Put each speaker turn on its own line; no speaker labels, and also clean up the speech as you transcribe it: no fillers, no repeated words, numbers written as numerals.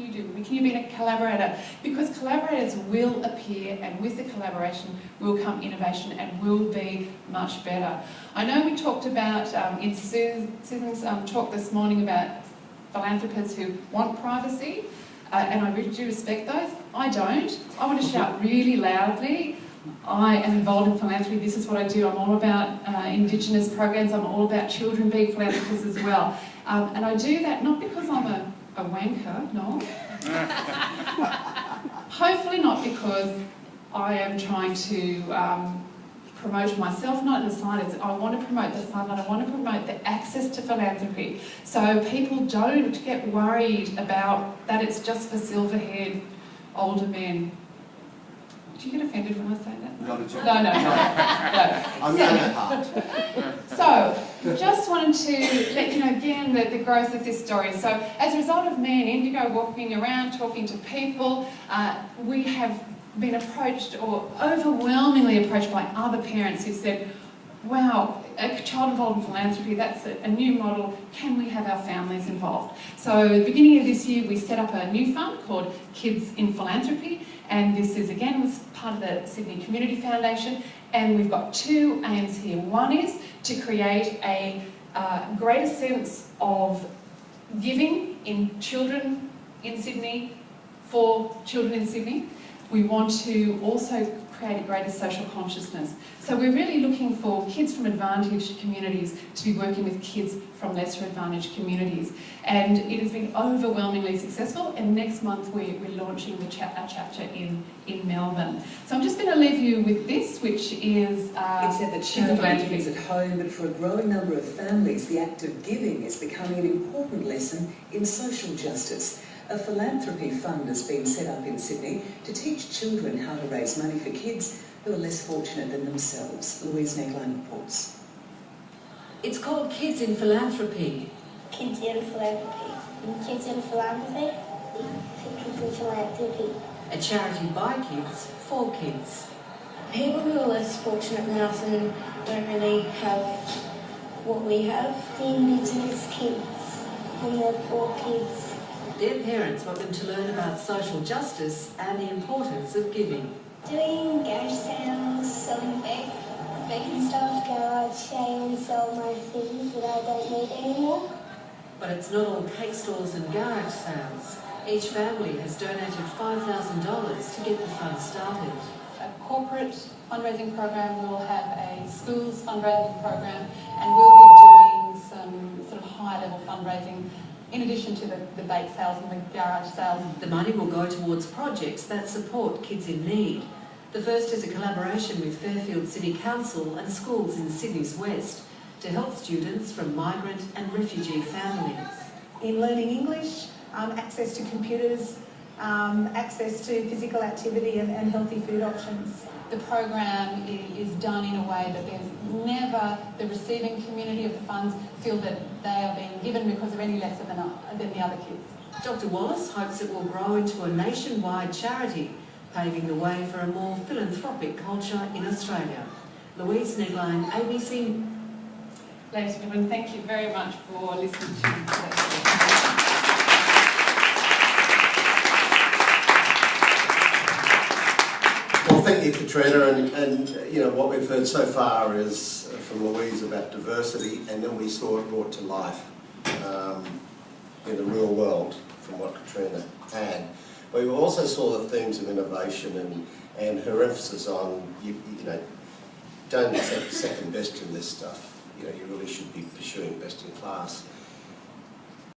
you do? Can you be a collaborator? Because collaborators will appear, and with the collaboration will come innovation and will be much better. I know we talked about, in Susan's talk this morning, about philanthropists who want privacy, and I really do respect those. I don't. I want to shout really loudly. I am involved in philanthropy. This is what I do. I'm all about Indigenous programs. I'm all about children being philanthropists as well. And I do that not because I'm a wanker, no. Hopefully not because I am trying to promote myself, not in the slightest. I want to promote the fund and I want to promote the access to philanthropy so people don't get worried about that it's just for silver-haired older men. Do you get offended when I say that?
Not at all.
No.
I'm young at heart.
So, just wanted to let you know again the growth of this story. So, as a result of me and Indigo walking around talking to people, we have been approached, or overwhelmingly approached, by other parents who said, wow, a child involved in philanthropy, that's a new model, can we have our families involved? So at the beginning of this year we set up a new fund called Kids in Philanthropy, and this is again was part of the Sydney Community Foundation, and we've got two aims here. One is to create a greater sense of giving in children in Sydney, for children in Sydney. We want to also create a greater social consciousness. So we're really looking for kids from advantaged communities to be working with kids from lesser advantaged communities. And it has been overwhelmingly successful, and next month we're launching our chapter in Melbourne. So I'm just going to leave you with this, which is...
It's said that charity begins at home, but for a growing number of families, the act of giving is becoming an important lesson in social justice. A philanthropy fund has been set up in Sydney to teach children how to raise money for kids who are less fortunate than themselves. Louise Negline reports.
It's called Kids in Philanthropy.
Kids in Philanthropy. Kids in Philanthropy. Kids in Philanthropy.
A charity by kids, for kids.
People who are less fortunate than us and don't really have what we have. The Indigenous kids and the poor kids.
Their parents want them to learn about social justice and the importance of giving.
Doing garage sales, selling baking stuff, garage sale and sell my things that I don't need anymore.
But it's not all cake stores and garage sales. Each family has donated $5,000 to get the fund started.
A corporate fundraising program, we'll have a schools fundraising program, and we'll be doing some sort of high-level fundraising in addition to the bake sales and the garage sales.
The money will go towards projects that support kids in need. The first is a collaboration with Fairfield City Council and schools in Sydney's West to help students from migrant and refugee families.
In learning English, access to computers, access to physical activity and healthy food options.
The program is done in a way that there's never the receiving community of the funds feel that they are being given because they're any lesser than the other kids.
Dr. Wallace hopes it will grow into a nationwide charity, paving the way for a more philanthropic culture in Australia. Louise Negline, ABC.
Ladies and gentlemen, thank you very much for listening to me.
Well, thank you, Catriona, and you know what we've heard so far is from Louise about diversity, and then we saw it brought to life in the real world from what Catriona had. But we also saw the themes of innovation and her emphasis on you know, don't accept second best in this stuff. You know, you really should be pursuing best in class.